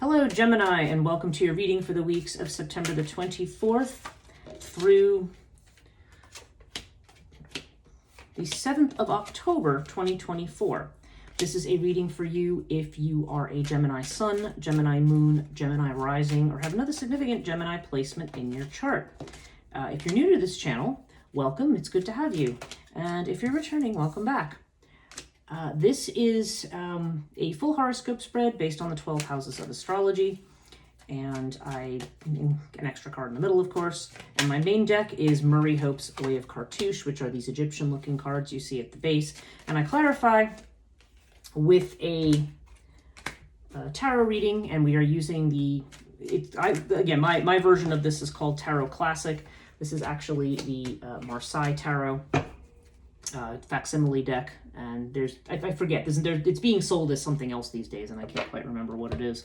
Hello, Gemini, and welcome to your reading for the weeks of September the 24th through the 7th of October, 2024. This is a reading for you if you are a Gemini Sun, Gemini Moon, Gemini Rising, or have another significant Gemini placement in your chart. If you're new to this channel, welcome. It's good to have you. And if you're returning, welcome back. This is a full horoscope spread based on the 12 houses of astrology, and an extra card in the middle, of course. And my main deck is Murray Hope's Way of Cartouche, which are these Egyptian-looking cards you see at the base. And I clarify with a tarot reading, and we are using my version of this is called Tarot Classic. This is actually the Marseille Tarot facsimile deck, and I forget, it's being sold as something else these days, and I can't quite remember what it is.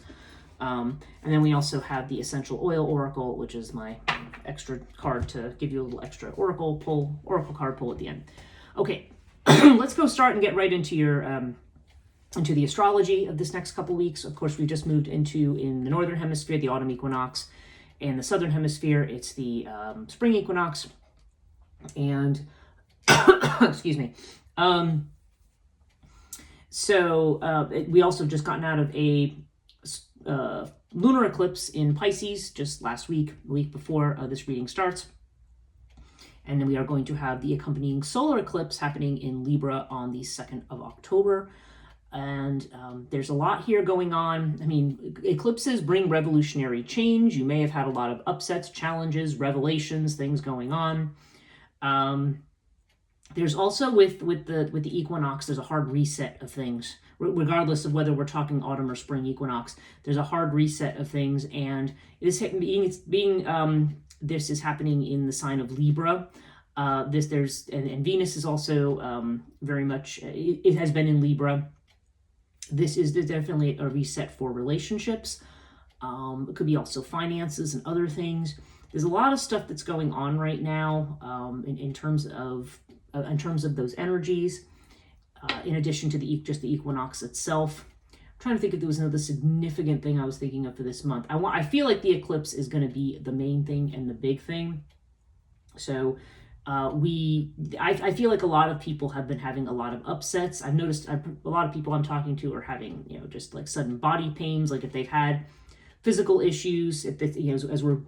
And then we also have the Essential Oil Oracle, which is my extra card to give you a little extra oracle card pull at the end. Okay, let's go start and get right into your into the astrology of this next couple weeks. Of course, we just moved in the northern hemisphere, the autumn equinox. In the southern hemisphere, it's the spring equinox. And excuse me. We also just gotten out of a lunar eclipse in Pisces just last week, the week before this reading starts. And then we are going to have the accompanying solar eclipse happening in Libra on the 2nd of October. And there's a lot here going on. I mean, eclipses bring revolutionary change. You may have had a lot of upsets, challenges, revelations, things going on. There's also with the equinox, there's a hard reset of things, regardless of whether we're talking autumn or spring equinox. There's a hard reset of things, and this is happening in the sign of Libra. And Venus is also very much, it has been in Libra. This is definitely a reset for relationships. It could be also finances and other things. There's a lot of stuff that's going on right now in terms of those energies, in addition to just the equinox itself. I'm trying to think if there was another significant thing I was thinking of for this month. I feel like the eclipse is going to be the main thing and the big thing. So I feel like a lot of people have been having a lot of upsets. I've noticed a lot of people I'm talking to are having, just like sudden body pains, like if they've had physical issues, if they, as we're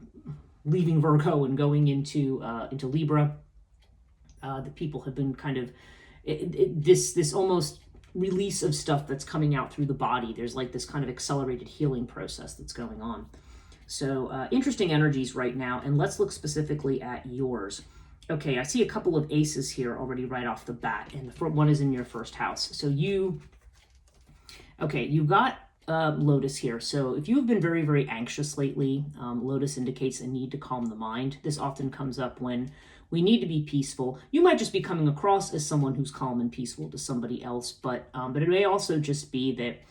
leaving Virgo and going into Libra. The people have been kind of this almost release of stuff that's coming out through the body. There's like this kind of accelerated healing process that's going on. So interesting energies right now. And let's look specifically at yours. Okay, I see a couple of aces here already right off the bat. And the one is in your first house. So you've got Lotus here. So if you've been very, very anxious lately, Lotus indicates a need to calm the mind. This often comes up when we need to be peaceful. You might just be coming across as someone who's calm and peaceful to somebody else, but it may also just be that,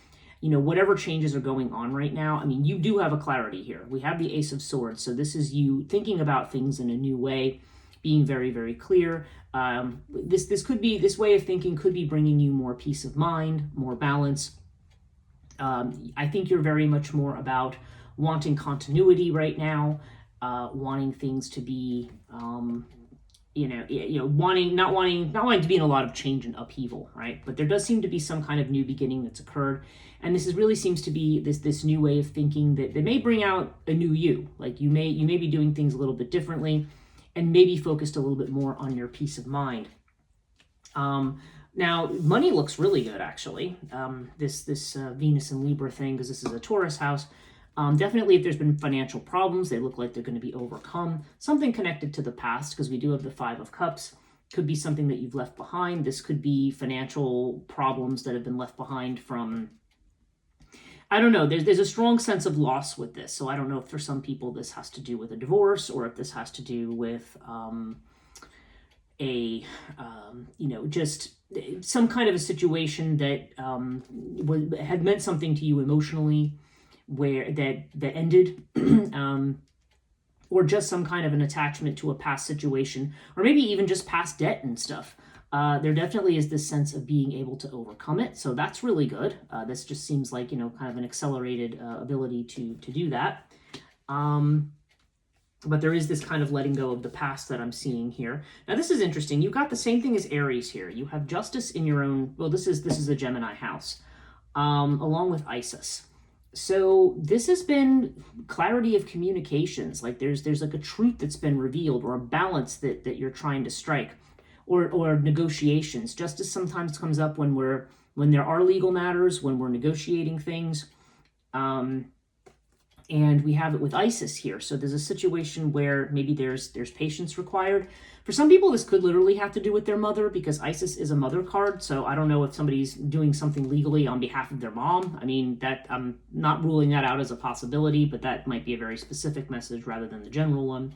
whatever changes are going on right now, I mean, you do have a clarity here. We have the Ace of Swords, so this is you thinking about things in a new way, being very, very clear. This way of thinking could be bringing you more peace of mind, more balance. I think you're very much more about wanting continuity right now, wanting things to be, not wanting to be in a lot of change and upheaval, right? But there does seem to be some kind of new beginning that's occurred, and this really seems to be this new way of thinking that may bring out a new you. Like you may be doing things a little bit differently, and maybe focused a little bit more on your peace of mind. Now, money looks really good, actually. This Venus and Libra thing, because this is a Taurus house. Definitely, if there's been financial problems, they look like they're going to be overcome. Something connected to the past, because we do have the Five of Cups. Could be something that you've left behind. This could be financial problems that have been left behind from, I don't know. There's a strong sense of loss with this. So I don't know if for some people this has to do with a divorce, or if this has to do with just some kind of a situation that had meant something to you emotionally, where that ended, or just some kind of an attachment to a past situation, or maybe even just past debt and stuff. There definitely is this sense of being able to overcome it. So that's really good. This just seems like, kind of an accelerated ability to do that. But there is this kind of letting go of the past that I'm seeing here. Now, this is interesting. You've got the same thing as Aries here. You have Justice in your own, well, this is the Gemini house, along with Isis. So this has been clarity of communications. Like there's like a truth that's been revealed, or a balance that you're trying to strike, or negotiations. Justice sometimes comes up when there are legal matters, when we're negotiating things. And we have it with Isis here. So there's a situation where maybe there's patience required. For some people, this could literally have to do with their mother, because Isis is a mother card. So I don't know if somebody's doing something legally on behalf of their mom. I mean, that I'm not ruling that out as a possibility, but that might be a very specific message rather than the general one.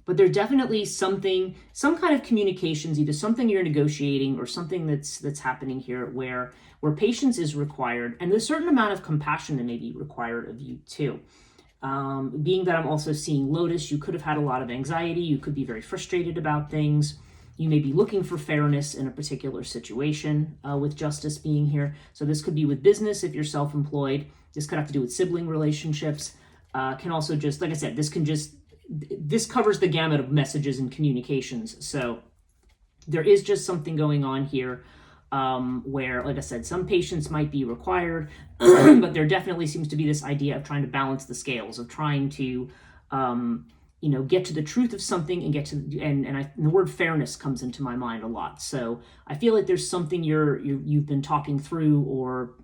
But there's definitely some kind of communications, either something you're negotiating or something that's happening here where patience is required, and there's a certain amount of compassion that may be required of you too. Being that I'm also seeing Lotus, you could have had a lot of anxiety. You could be very frustrated about things. You may be looking for fairness in a particular situation with Justice being here. So this could be with business if you're self-employed. This could have to do with sibling relationships. Can also just, like I said, this covers the gamut of messages and communications. So there is just something going on here where, like I said, some patience might be required, but there definitely seems to be this idea of trying to balance the scales, of trying to, get to the truth of something and get to, and the word fairness comes into my mind a lot. So I feel like there's something you've been talking through, or,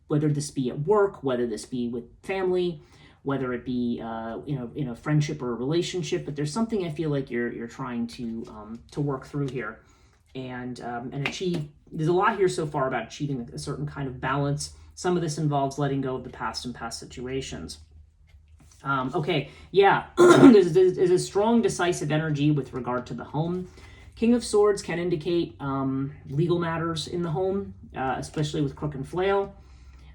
whether this be at work, whether this be with family, whether it be in a friendship or a relationship, but there's something I feel like you're trying to work through here and achieve. There's a lot here so far about achieving a certain kind of balance. Some of this involves letting go of the past and past situations. Okay, yeah, there's a strong decisive energy with regard to the home. King of Swords can indicate legal matters in the home, especially with Crook and Flail.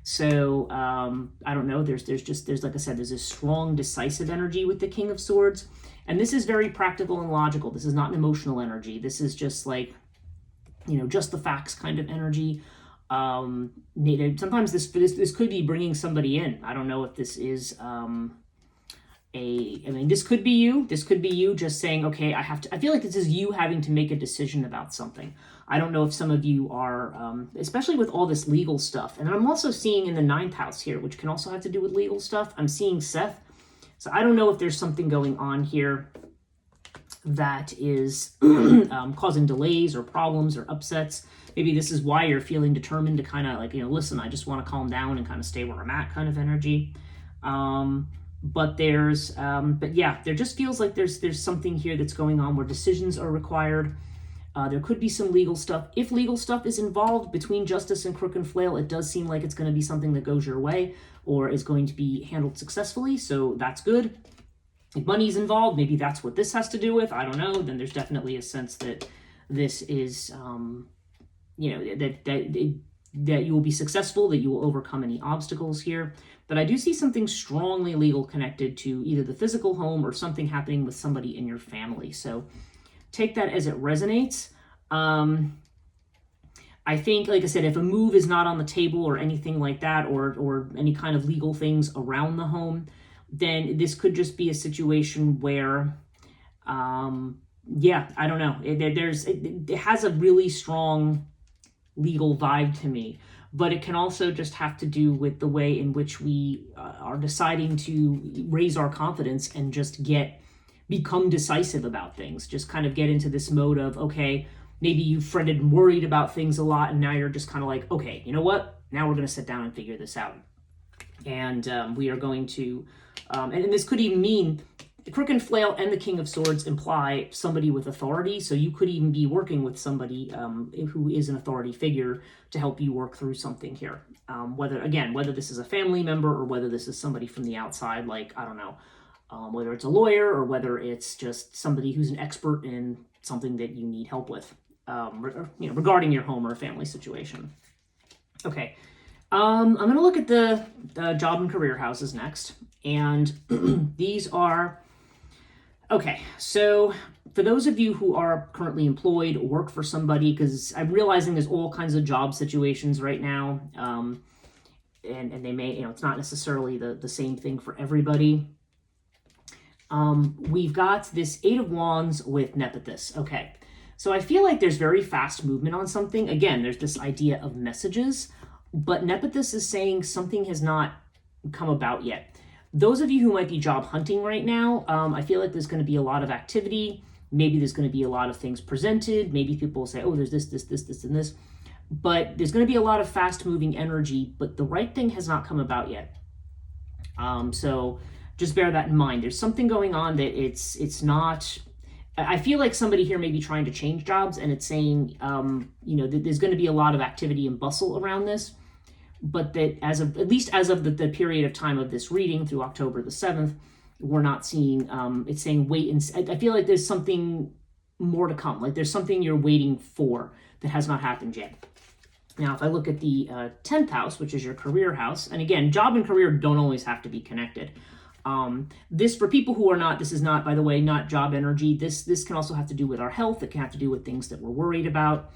So I don't know, there's like I said, there's this strong decisive energy with the King of Swords, and this is very practical and logical. This is not an emotional energy. This is just like, just the facts kind of energy. Sometimes this could be bringing somebody in. I don't know if this is this could be you. This could be you just saying, okay, I feel like this is you having to make a decision about something. I don't know if some of you are, especially with all this legal stuff. And I'm also seeing in the 9th house here, which can also have to do with legal stuff. I'm seeing Sept. So I don't know if there's something going on here that is causing delays or problems or upsets. Maybe this is why you're feeling determined to kind of like, listen, I just want to calm down and kind of stay where I'm at kind of energy. But yeah, there just feels like there's something here that's going on where decisions are required. There could be some legal stuff. If legal stuff is involved between Justice and Crook and Flail, it does seem like it's going to be something that goes your way or is going to be handled successfully. So that's good. If money's involved, maybe that's what this has to do with. I don't know. Then there's definitely a sense that this is, that you will be successful, that you will overcome any obstacles here. But I do see something strongly legal connected to either the physical home or something happening with somebody in your family. So take that as it resonates. I think, like I said, if a move is not on the table or anything like that, or any kind of legal things around the home, then this could just be a situation where, I don't know. It has a really strong legal vibe to me, but it can also just have to do with the way in which we are deciding to raise our confidence and just become decisive about things. Just kind of get into this mode of, okay, maybe you fretted and worried about things a lot, and now you're just kind of like, okay, you know what? Now we're going to sit down and figure this out. And we are going to, and this could even mean the Crook and Flail and the King of Swords imply somebody with authority. So you could even be working with somebody who is an authority figure to help you work through something here. Whether this is a family member or whether this is somebody from the outside, like, I don't know, whether it's a lawyer or whether it's just somebody who's an expert in something that you need help with, regarding your home or family situation. Okay. I'm going to look at the job and career houses next. And these are, okay, so For those of you who are currently employed, work for somebody, because I'm realizing there's all kinds of job situations right now, and they may, it's not necessarily the same thing for everybody. We've got this Eight of Wands with Nephthys. Okay, so I feel like there's very fast movement on something. Again, there's this idea of messages, but Nephthys is saying something has not come about yet. Those of you who might be job hunting right now, I feel like there's going to be a lot of activity. Maybe there's going to be a lot of things presented. Maybe people will say, oh, there's this, and this. But there's going to be a lot of fast-moving energy, but the right thing has not come about yet. So just bear that in mind. There's something going on that it's not... I feel like somebody here may be trying to change jobs, and it's saying, there's going to be a lot of activity and bustle around this. But that at least as of the period of time of this reading through October the 7th, we're not seeing, it's saying wait and I feel like there's something more to come. Like there's something you're waiting for that has not happened yet. Now, if I look at the 10th house, which is your career house, and again, job and career don't always have to be connected. This, for people who are not, this is not, by the way, not job energy. This can also have to do with our health. It can have to do with things that we're worried about.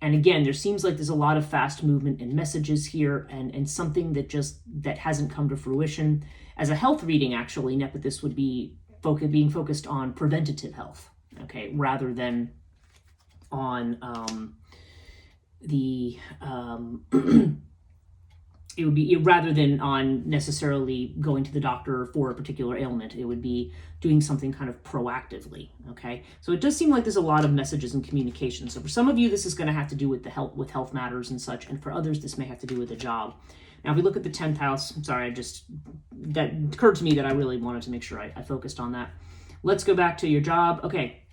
And again, there seems like there's a lot of fast movement and messages here, and something that hasn't come to fruition. As a health reading, actually, Nephthys would be being focused on preventative health, okay, rather than on it would be rather than on necessarily going to the doctor for a particular ailment. It would be doing something kind of proactively. Okay, so it does seem like there's a lot of messages and communication. So for some of you, this is going to have to do with health matters and such, and for others, this may have to do with a job. Now, if we look at the 10th house, I'm sorry, that occurred to me that I really wanted to make sure I focused on that. Let's go back to your job. Okay.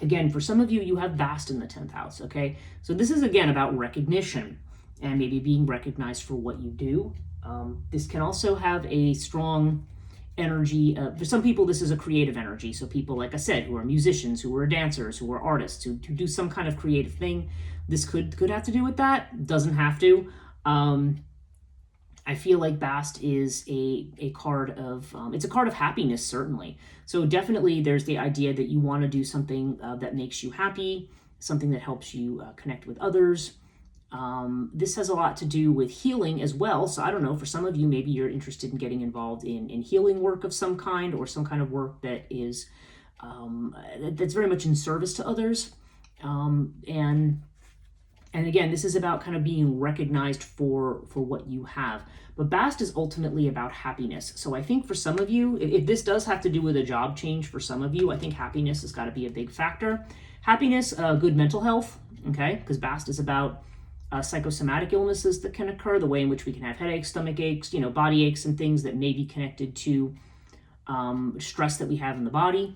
Again, for some of you, you have Vast in the 10th house. Okay, so this is again about recognition and maybe being recognized for what you do. This can also have a strong energy. For some people, this is a creative energy. So people, like I said, who are musicians, who are dancers, who are artists, who do some kind of creative thing. This could have to do with that. Doesn't have to. I feel like Bast is a card of, it's a card of happiness, certainly. So definitely there's the idea that you want to do something that makes you happy, something that helps you connect with others. This has a lot to do with healing as well. So I don't know, for some of you, maybe you're interested in getting involved in healing work of some kind, or some kind of work that is, that's very much in service to others. And again, this is about kind of being recognized for what you have. But Bast is ultimately about happiness. So I think for some of you, if this does have to do with a job change for some of you, I think happiness has got to be a big factor. Happiness, good mental health, okay? Because Bast is about psychosomatic illnesses that can occur, the way in which we can have headaches, stomach aches, body aches and things that may be connected to stress that we have in the body.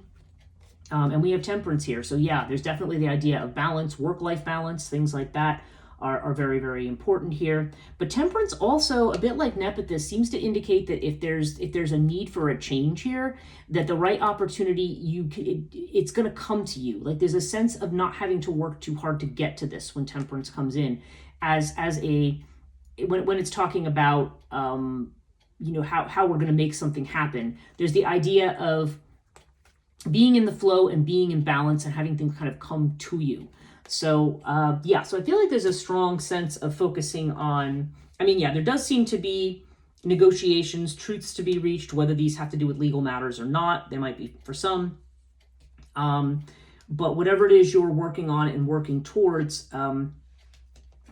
And we have Temperance here. So yeah, there's definitely the idea of balance, work-life balance, things like that are very, very important here. But Temperance also, a bit like Nephthys, seems to indicate that if there's a need for a change here, that the right opportunity, it's going to come to you. Like there's a sense of not having to work too hard to get to this when Temperance comes in, when it's talking about how we're going to make something happen. There's the idea of being in the flow and being in balance and having things kind of come to you. So so I feel like there's a strong sense of focusing on, there does seem to be negotiations, truths to be reached, whether these have to do with legal matters or not. They might be for some. But whatever it is you're working on and working towards,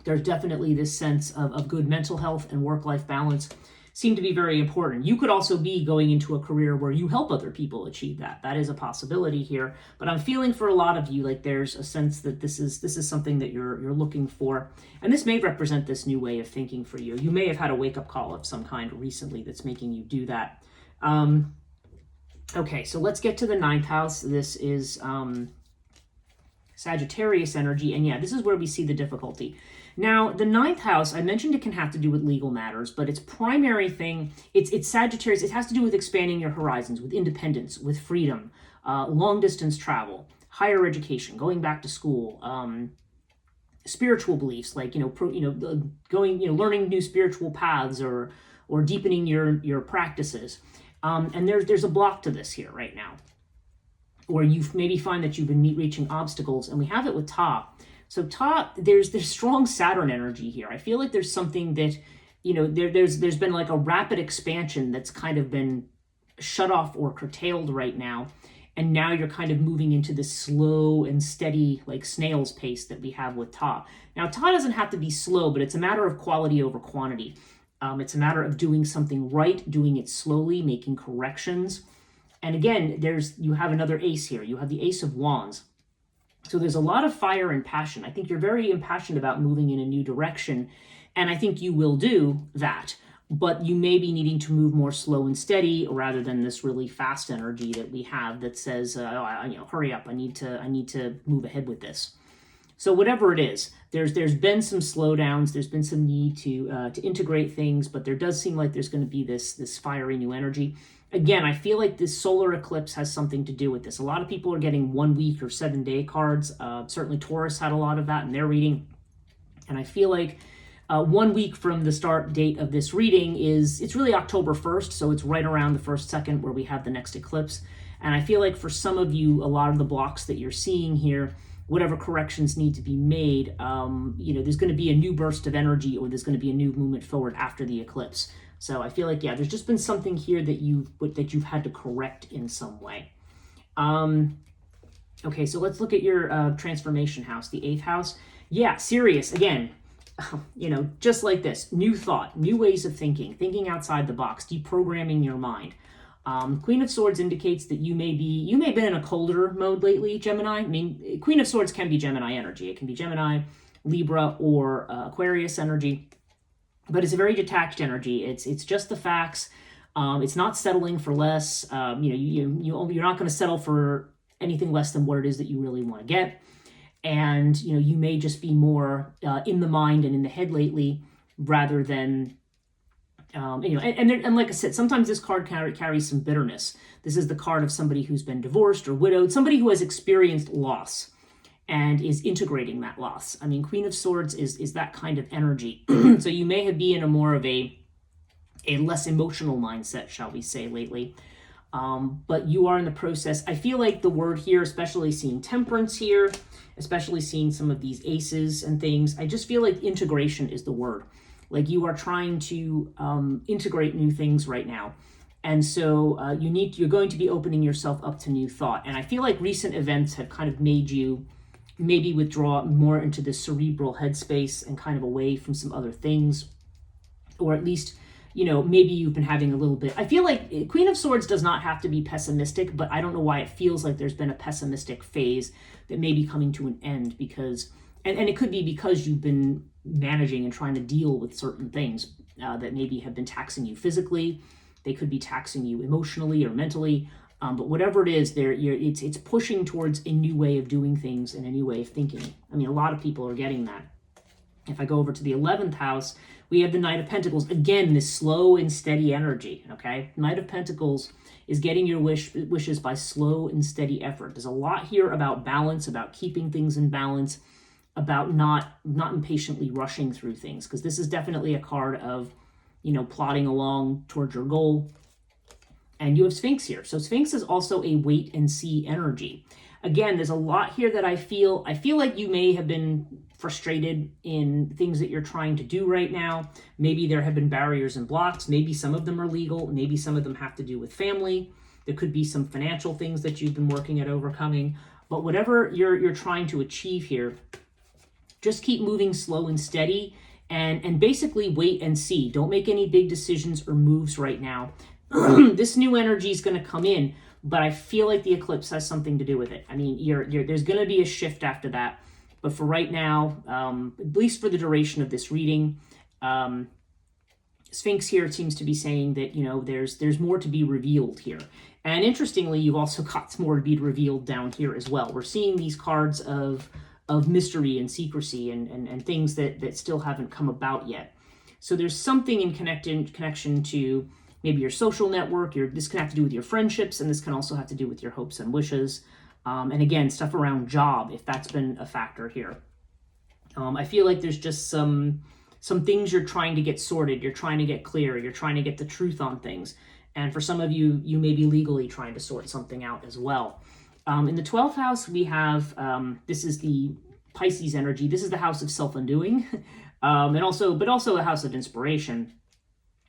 there's definitely this sense of good mental health and work-life balance seem to be very important. You could also be going into a career where you help other people achieve that. That is a possibility here. But I'm feeling for a lot of you like there's a sense that this is something that you're looking for. And this may represent this new way of thinking for you. You may have had a wake-up call of some kind recently that's making you do that. Okay, so let's get to the 9th house. This is Sagittarius energy. And yeah, this is where we see the difficulty. Now, the 9th house, I mentioned it can have to do with legal matters, but its primary thing, it's Sagittarius. It has to do with expanding your horizons, with independence, with freedom, long distance travel, higher education, going back to school, spiritual beliefs, like, learning new spiritual paths or deepening your practices. And there's a block to this here right now. or you maybe find that you've been reaching obstacles. And we have it with Ta. So Ta, there's strong Saturn energy here. I feel like there's something that, there's been like a rapid expansion that's kind of been shut off or curtailed right now. And now you're kind of moving into this slow and steady, like snail's pace that we have with Ta. Now, Ta doesn't have to be slow, but it's a matter of quality over quantity. It's a matter of doing something right, doing it slowly, making corrections. And again, you have another ace here. You have the Ace of Wands. So there's a lot of fire and passion. I think you're very impassioned about moving in a new direction. And I think you will do that. But you may be needing to move more slow and steady rather than this really fast energy that we have that says, hurry up, I need to move ahead with this. So whatever it is, there's been some slowdowns, there's been some need to integrate things, but there does seem like there's going to be this fiery new energy. Again, I feel like this solar eclipse has something to do with this. A lot of people are getting 1 week or 7 day cards. Certainly Taurus had a lot of that in their reading. And I feel like 1 week from the start date of this reading it's really October 1st, so it's right around the 1st, 2nd where we have the next eclipse. And I feel like for some of you, a lot of the blocks that you're seeing here, whatever corrections need to be made, there's going to be a new burst of energy, or there's going to be a new movement forward after the eclipse. So I feel like, there's just been something here that you've had to correct in some way. Okay, so let's look at your transformation house, the 8th house. Yeah, Sirius, again, just like this, new thought, new ways of thinking outside the box, deprogramming your mind. Queen of Swords indicates that you may have been in a colder mode lately, Gemini. I mean, Queen of Swords can be Gemini energy. It can be Gemini, Libra, or Aquarius energy, but it's a very detached energy. It's just the facts. It's not settling for less. You're not going to settle for anything less than what it is that you really want to get. And, you may just be more in the mind and in the head lately rather than, and like I said, sometimes this card carries some bitterness. This is the card of somebody who's been divorced or widowed, somebody who has experienced loss and is integrating that loss. I mean, Queen of Swords is that kind of energy. So you may be in a more of a less emotional mindset, shall we say, lately. But you are in the process. I feel like the word here, especially seeing Temperance here, especially seeing some of these aces and things, I just feel like integration is the word. Like you are trying to integrate new things right now. And so you're going to be opening yourself up to new thought. And I feel like recent events have kind of made you maybe withdraw more into the cerebral headspace and kind of away from some other things, or at least, maybe you've been having a little bit. I feel like Queen of Swords does not have to be pessimistic, but I don't know why it feels like there's been a pessimistic phase that may be coming to an end because, and it could be because you've been managing and trying to deal with certain things that maybe have been taxing you physically. They could be taxing you emotionally or mentally. But whatever it is, it's pushing towards a new way of doing things and a new way of thinking. I mean, a lot of people are getting that. If I go over to the 11th house, we have the Knight of Pentacles. Again, this slow and steady energy, okay? Knight of Pentacles is getting your wishes by slow and steady effort. There's a lot here about balance, about keeping things in balance, about not impatiently rushing through things, because this is definitely a card of, plodding along towards your goal. And you have Sphinx here. So Sphinx is also a wait and see energy. Again, there's a lot here that I feel like you may have been frustrated in things that you're trying to do right now. Maybe there have been barriers and blocks. Maybe some of them are legal. Maybe some of them have to do with family. There could be some financial things that you've been working at overcoming. But whatever you're trying to achieve here, just keep moving slow and steady and basically wait and see. Don't make any big decisions or moves right now. This new energy is going to come in, but I feel like the eclipse has something to do with it. I mean, there's going to be a shift after that. But for right now, at least for the duration of this reading, Sphinx here seems to be saying that, there's more to be revealed here. And interestingly, you've also got more to be revealed down here as well. We're seeing these cards of mystery and secrecy and things that still haven't come about yet. So there's something in connection to maybe your social network. This can have to do with your friendships, and this can also have to do with your hopes and wishes. And again, stuff around job, if that's been a factor here. I feel like there's just some things you're trying to get sorted. You're trying to get clear. You're trying to get the truth on things. And for some of you, you may be legally trying to sort something out as well. In the 12th house, we have, this is the Pisces energy. This is the house of self-undoing, but also a house of inspiration.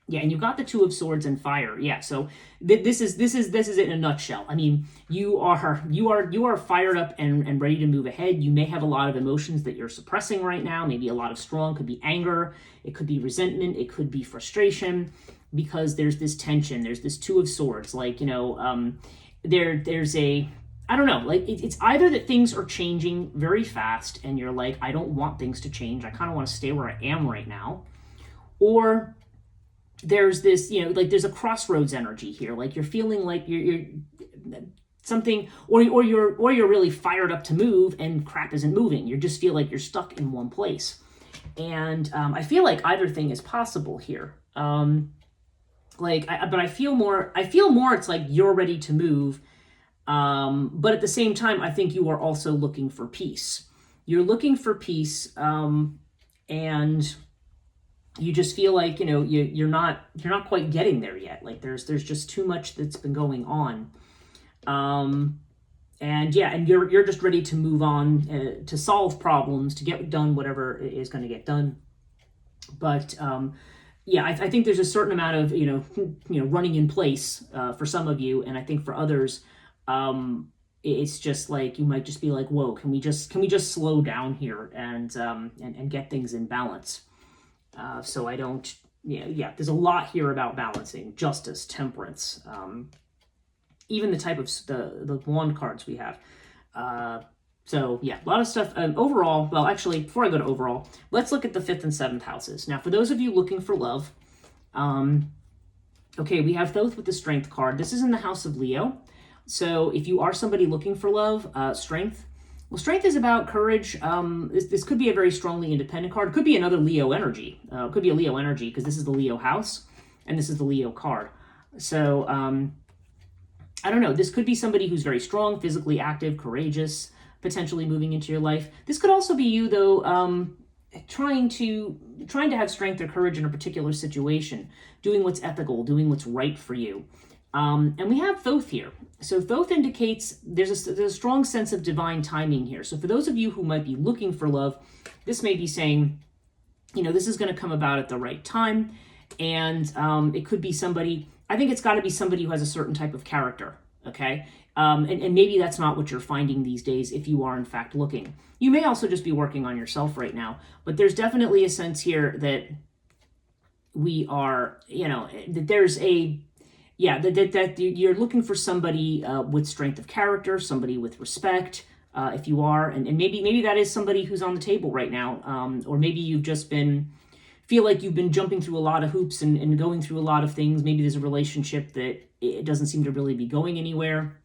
Yeah, and you've got the Two of Swords and fire. Yeah, so this is it in a nutshell. I mean, you are fired up and ready to move ahead. You may have a lot of emotions that you're suppressing right now. Maybe a lot of strong, could be anger, it could be resentment, it could be frustration, because there's this tension. There's this Two of Swords. Like, there's a, I don't know, like it's either that things are changing very fast and you're like, I don't want things to change. I kind of want to stay where I am right now, or there's this, like there's a crossroads energy here. Like you're feeling like you're something, or you're really fired up to move and crap isn't moving. You just feel like you're stuck in one place. And I feel like either thing is possible here. But I feel more it's like you're ready to move. But at the same time, I think you are also looking for peace. You're looking for peace, and you just feel like, you're not quite getting there yet. Like there's just too much that's been going on. And you're just ready to move on, to solve problems, to get done whatever is going to get done. But I think there's a certain amount of running in place for some of you, and I think for others, it's just like you might just be like, whoa, can we just slow down here and get things in balance. So I don't, there's a lot here about balancing, justice, temperance, even the type of the wand cards we have. So a lot of stuff. Overall, well, actually, before I go to overall, let's look at the 5th and 7th houses. Now, for those of you looking for love, okay, we have Thoth with the Strength card. This is in the house of Leo. So if you are somebody looking for love, strength. Well, strength is about courage. This could be a very strongly independent card. It could be another Leo energy. It could be a Leo energy because this is the Leo house and this is the Leo card. So I don't know. This could be somebody who's very strong, physically active, courageous, potentially moving into your life. This could also be you, though, trying to have strength or courage in a particular situation, doing what's ethical, doing what's right for you. And we have Thoth here. So Thoth indicates there's a strong sense of divine timing here. So for those of you who might be looking for love, this may be saying, this is going to come about at the right time. And it could be somebody, I think it's got to be somebody who has a certain type of character, okay? And maybe that's not what you're finding these days if you are in fact looking. You may also just be working on yourself right now, but there's definitely a sense here that we are, that there's a, that you're looking for somebody with strength of character, somebody with respect, if you are, and maybe that is somebody who's on the table right now, or maybe you've just feel like you've been jumping through a lot of hoops and going through a lot of things. Maybe there's a relationship that it doesn't seem to really be going anywhere.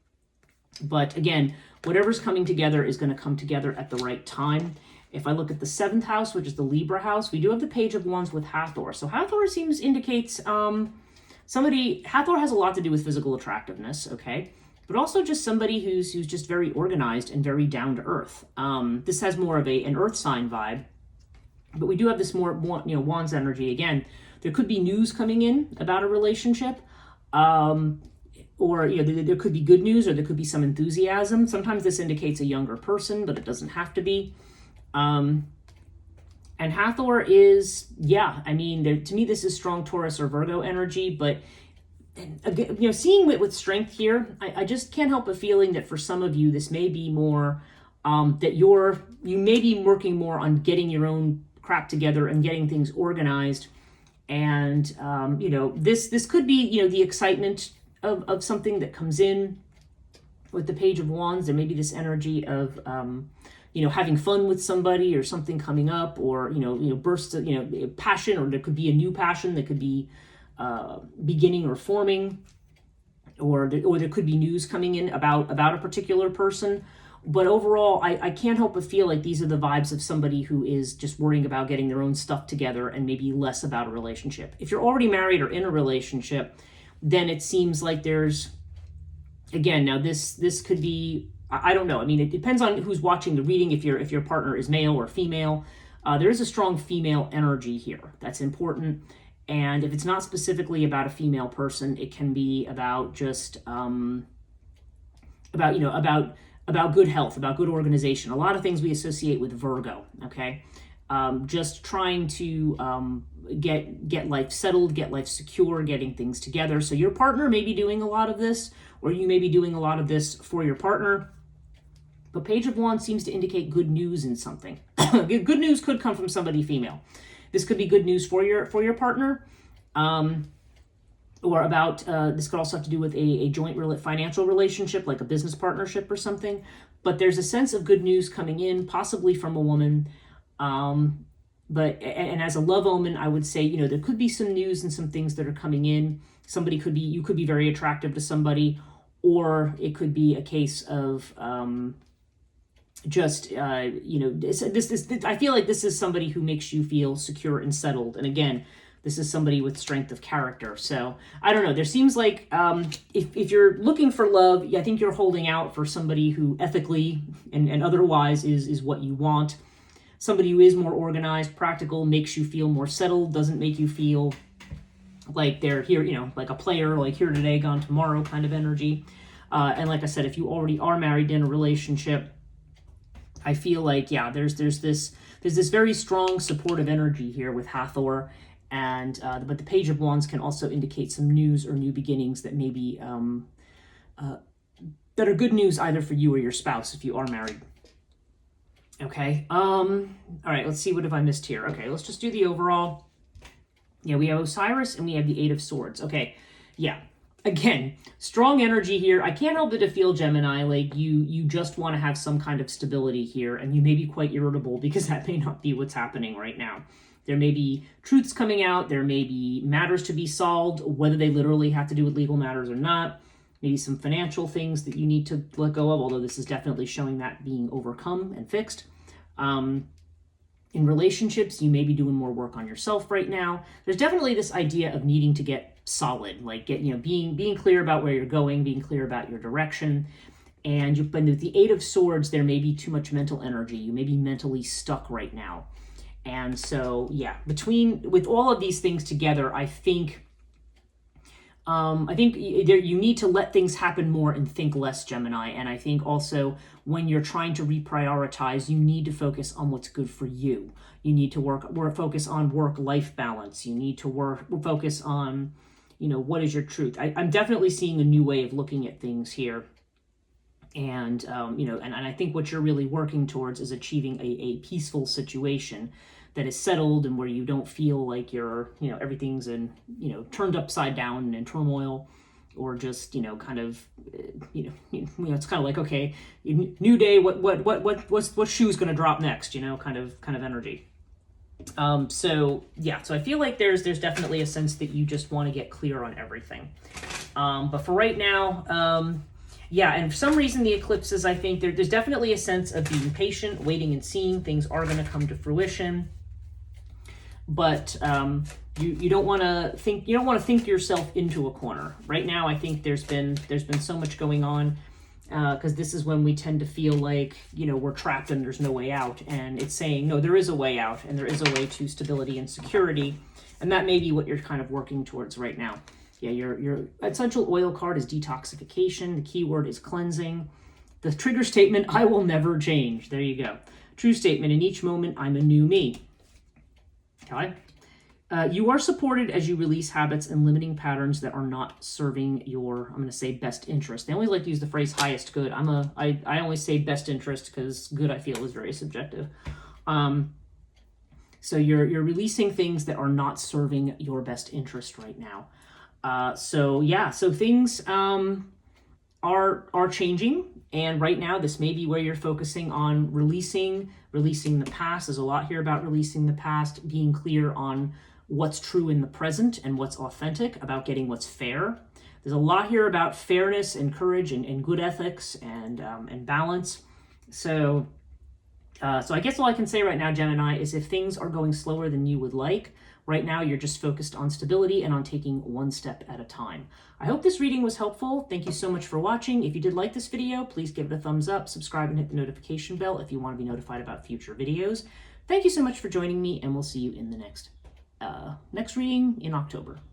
But again, whatever's coming together is going to come together at the right time. If I look at the 7th house, which is the Libra house, we do have the Page of Wands with Hathor. So Hathor indicates Hathor has a lot to do with physical attractiveness, okay? But also just somebody who's just very organized and very down to earth. This has more of an earth sign vibe, but we do have this more, Wands energy. Again, there could be news coming in about a relationship, or there could be good news, or there could be some enthusiasm. Sometimes this indicates a younger person, but it doesn't have to be. And Hathor is, to me, this is strong Taurus or Virgo energy, but again, seeing it with strength here, I just can't help but feeling that for some of you, this may be more, that you may be working more on getting your own crap together and getting things organized. And, this could be, the excitement of something that comes in with the Page of Wands. There may be this energy of, having fun with somebody or something coming up, or, bursts of, passion, or there could be a new passion that could be beginning or forming, or there could be news coming in about a particular person. But overall, I can't help but feel like these are the vibes of somebody who is just worrying about getting their own stuff together and maybe less about a relationship. If you're already married or in a relationship, then it seems like there's, again, now this could be, I don't know. I mean, it depends on who's watching the reading. If your partner is male or female, there is a strong female energy here. That's important. And if it's not specifically about a female person, it can be about just, about, about good health, about good organization. A lot of things we associate with Virgo, okay? Just trying to get life settled, get life secure, getting things together. So your partner may be doing a lot of this, or you may be doing a lot of this for your partner. But Page of Wands seems to indicate good news in something. Good news could come from somebody female. This could be good news for your partner. Or about, this could also have to do with a joint financial relationship, like a business partnership or something. But there's a sense of good news coming in, possibly from a woman. But as a love omen, I would say, there could be some news and some things that are coming in. You could be very attractive to somebody, or it could be a case of I feel like this is somebody who makes you feel secure and settled. And again, this is somebody with strength of character. So I don't know. There seems like if you're looking for love, I think you're holding out for somebody who ethically and otherwise is what you want. Somebody who is more organized, practical, makes you feel more settled, doesn't make you feel like they're here, like a player, like here today, gone tomorrow kind of energy. And like I said, if you already are married in a relationship, I feel like, there's this very strong supportive energy here with Hathor. And but the Page of Wands can also indicate some news or new beginnings that may be that are good news either for you or your spouse if you are married. Okay. All right. Let's see, what have I missed here? Okay, let's just do the overall. Yeah, we have Osiris and we have the Eight of Swords. Okay. Yeah. Again, strong energy here. I can't help but to feel, Gemini, like you just want to have some kind of stability here, and you may be quite irritable because that may not be what's happening right now. There may be truths coming out. There may be matters to be solved, whether they literally have to do with legal matters or not. Maybe some financial things that you need to let go of, although this is definitely showing that being overcome and fixed. In relationships, you may be doing more work on yourself right now. There's definitely this idea of needing to get solid, like being clear about where you're going, being clear about your direction. And with the Eight of Swords, there may be too much mental energy. You may be mentally stuck right now. And so, with all of these things together, I think you need to let things happen more and think less, Gemini. And I think also when you're trying to reprioritize, you need to focus on what's good for you. You need to focus on work-life balance. You need to focus on, what is your truth. I'm definitely seeing a new way of looking at things here. And, and I think what you're really working towards is achieving a peaceful situation that is settled and where you don't feel like you're, everything's turned upside down and in turmoil, or just, kind of, it's kind of like, okay, new day, what shoe's going to drop next, kind of energy. So I feel like there's definitely a sense that you just want to get clear on everything. But for right now, and for some reason the eclipses, I think there's definitely a sense of being patient, waiting and seeing. Things are going to come to fruition. But you don't want to think yourself into a corner. Right now, I think there's been so much going on, because this is when we tend to feel like, we're trapped and there's no way out. And it's saying, no, there is a way out, and there is a way to stability and security. And that may be what you're kind of working towards right now. Yeah, your essential oil card is detoxification. The keyword is cleansing. The trigger statement, I will never change. There you go. True statement, in each moment, I'm a new me. Okay. You are supported as you release habits and limiting patterns that are not serving your, I'm going to say, best interest. They always like to use the phrase highest good. I always say best interest because good, I feel, is very subjective. So you're releasing things that are not serving your best interest right now. So things are changing. And right now, this may be where you're focusing on releasing the past. There's a lot here about releasing the past, being clear on what's true in the present and what's authentic, about getting what's fair. There's a lot here about fairness and courage and good ethics and balance. So I guess all I can say right now, Gemini, is if things are going slower than you would like, right now you're just focused on stability and on taking one step at a time. I hope this reading was helpful. Thank you so much for watching. If you did like this video, please give it a thumbs up, subscribe, and hit the notification bell if you want to be notified about future videos. Thank you so much for joining me, and we'll see you in the next reading in October.